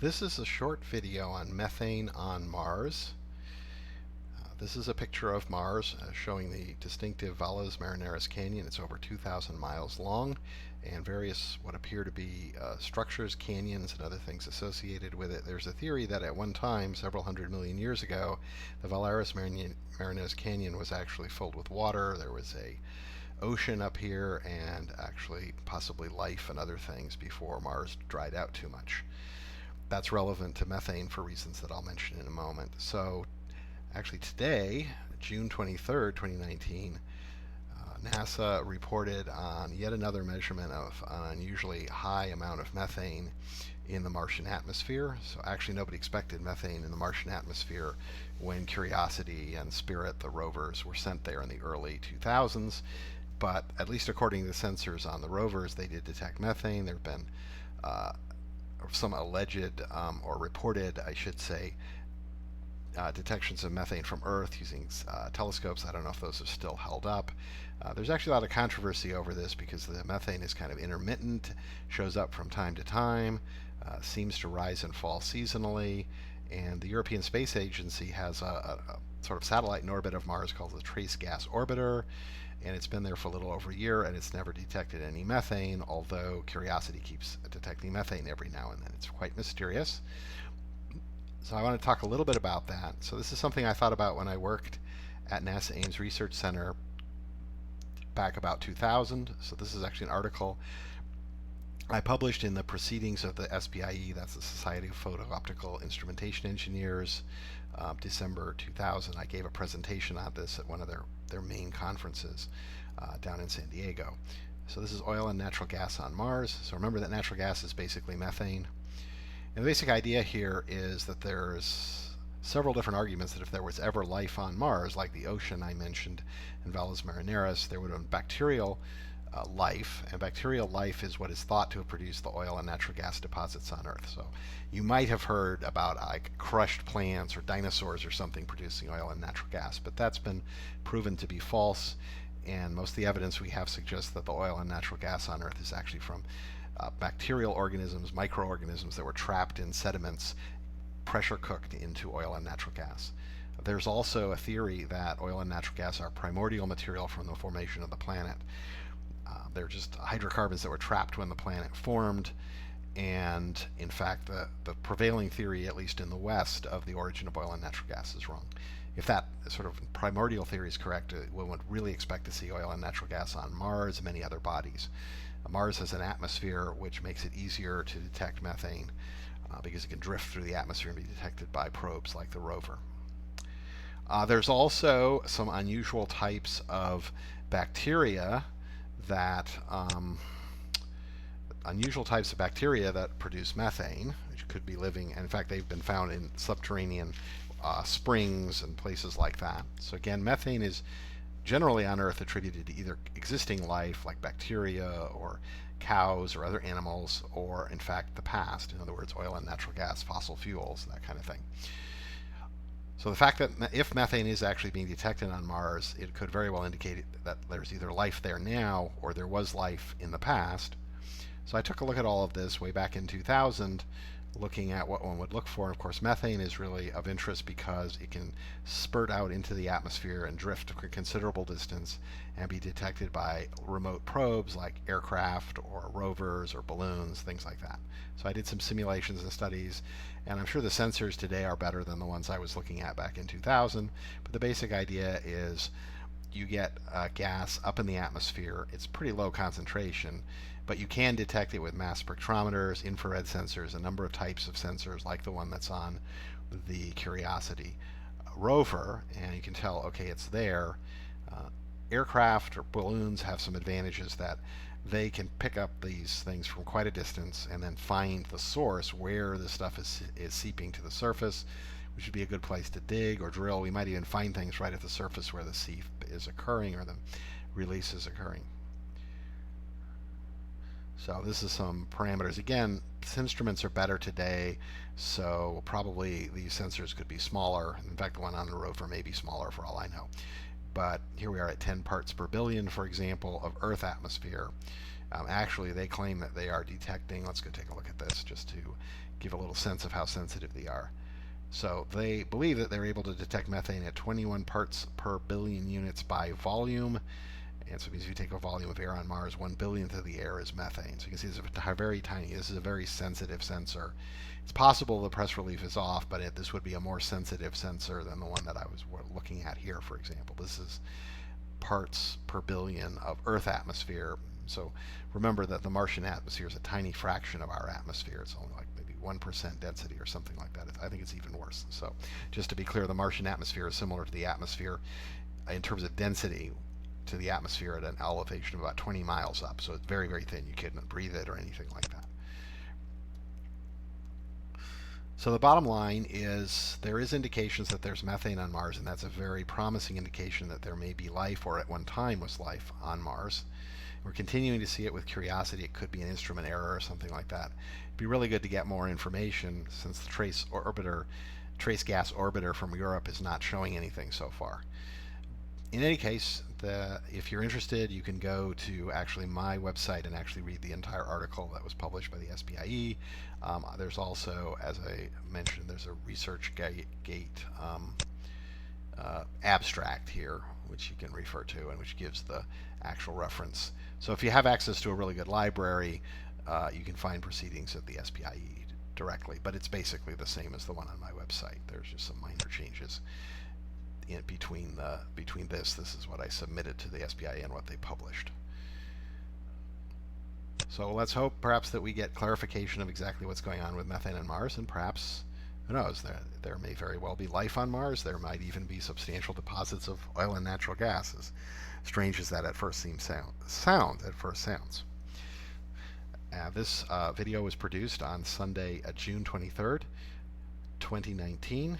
This is a short video on methane on Mars. This is a picture of Mars showing the distinctive Valles Marineris Canyon. It's over 2,000 miles long, and various what appear to be structures, canyons, and other things associated with it. There's a theory that at one time, several hundred million years ago, the Valles Marineris Canyon was actually filled with water. There was a ocean up here, and actually possibly life and other things before Mars dried out too much. That's relevant to methane for reasons that I'll mention in a moment. So actually today, June 23rd, 2019, NASA reported on yet another measurement of an unusually high amount of methane in the Martian atmosphere. So actually nobody expected methane in the Martian atmosphere when Curiosity and Spirit, the rovers, were sent there in the early 2000s. But at least according to the sensors on the rovers, they did detect methane. There have been some alleged or reported, I should say, detections of methane from Earth using telescopes. I don't know if those are still held up. There's actually a lot of controversy over this because the methane is kind of intermittent, shows up from time to time, seems to rise and fall seasonally, and the European Space Agency has a sort of satellite in orbit of Mars called the Trace Gas Orbiter, and it's been there for a little over a year, and it's never detected any methane, although Curiosity keeps detecting methane every now and then. It's quite mysterious. So I want to talk a little bit about that. So this is something I thought about when I worked at NASA Ames Research Center back about 2000. So this is actually an article I published in the Proceedings of the SPIE, that's the Society of Photo-Optical Instrumentation Engineers, December 2000. I gave a presentation on this at one of their main conferences down in San Diego. So this is oil and natural gas on Mars. So remember that natural gas is basically methane. And the basic idea here is that there's several different arguments that if there was ever life on Mars, like the ocean I mentioned in Valles Marineris, there would have been bacterial life, and bacterial life is what is thought to have produced the oil and natural gas deposits on Earth. So you might have heard about like crushed plants or dinosaurs or something producing oil and natural gas, but that's been proven to be false, and most of the evidence we have suggests that the oil and natural gas on Earth is actually from bacterial organisms, microorganisms that were trapped in sediments, pressure cooked into oil and natural gas. There's also a theory that oil and natural gas are primordial material from the formation of the planet. They're just hydrocarbons that were trapped when the planet formed, and in fact the prevailing theory, at least in the West, of the origin of oil and natural gas is wrong. If that sort of primordial theory is correct, one would really expect to see oil and natural gas on Mars and many other bodies. Mars has an atmosphere which makes it easier to detect methane because it can drift through the atmosphere and be detected by probes like the rover. There's also some unusual types of bacteria that produce methane, which could be living, and in fact they've been found in subterranean springs and places like that. So again, methane is generally on Earth attributed to either existing life like bacteria or cows or other animals, or in fact the past, in other words oil and natural gas, fossil fuels, that kind of thing. So the fact that if methane is actually being detected on Mars, it could very well indicate that there's either life there now or there was life in the past. So I took a look at all of this way back in 2000, looking at what one would look for. And of course, methane is really of interest because it can spurt out into the atmosphere and drift a considerable distance and be detected by remote probes like aircraft or rovers or balloons, things like that. So I did some simulations and studies, and I'm sure the sensors today are better than the ones I was looking at back in 2000. But the basic idea is you get gas up in the atmosphere. It's pretty low concentration, but you can detect it with mass spectrometers, infrared sensors, a number of types of sensors like the one that's on the Curiosity rover, and you can tell, okay, it's there. Aircraft or balloons have some advantages that they can pick up these things from quite a distance and then find the source where the stuff is seeping to the surface, which would be a good place to dig or drill. We might even find things right at the surface where the seep is occurring or the release is occurring. So this is some parameters. Again, instruments are better today, so probably these sensors could be smaller. In fact, the one on the rover may be smaller for all I know. But here we are at 10 parts per billion, for example, of Earth atmosphere. Actually, they claim that they are detecting, let's go take a look at this just to give a little sense of how sensitive they are. So they believe that they're able to detect methane at 21 parts per billion units by volume. And so it means if you take a volume of air on Mars, 1 billionth of the air is methane. So you can see this is very tiny. This is a very sensitive sensor. It's possible the press relief is off, but this would be a more sensitive sensor than the one that I was looking at here, for example. This is parts per billion of Earth atmosphere. So remember that the Martian atmosphere is a tiny fraction of our atmosphere. It's only like maybe 1% density or something like that. I think it's even worse. So just to be clear, the Martian atmosphere is similar to the atmosphere in terms of density to the atmosphere at an elevation of about 20 miles up. So it's very, very thin. You couldn't breathe it or anything like that. So the bottom line is there is indications that there's methane on Mars, and that's a very promising indication that there may be life, or at one time was life, on Mars. We're continuing to see it with Curiosity. It could be an instrument error or something like that. It'd be really good to get more information since the trace gas orbiter from Europe is not showing anything so far. In any case, if you're interested, you can go to actually my website and actually read the entire article that was published by the SPIE. There's also, as I mentioned, there's a ResearchGate abstract here, which you can refer to and which gives the actual reference. So if you have access to a really good library, you can find proceedings of the SPIE directly, but it's basically the same as the one on my website. There's just some minor changes in between this. This is what I submitted to the SPIE and what they published. So let's hope perhaps that we get clarification of exactly what's going on with methane on Mars, and perhaps, who knows, there may very well be life on Mars. There might even be substantial deposits of oil and natural gas, as strange as that at first sounds. This video was produced on Sunday, June 23rd, 2019.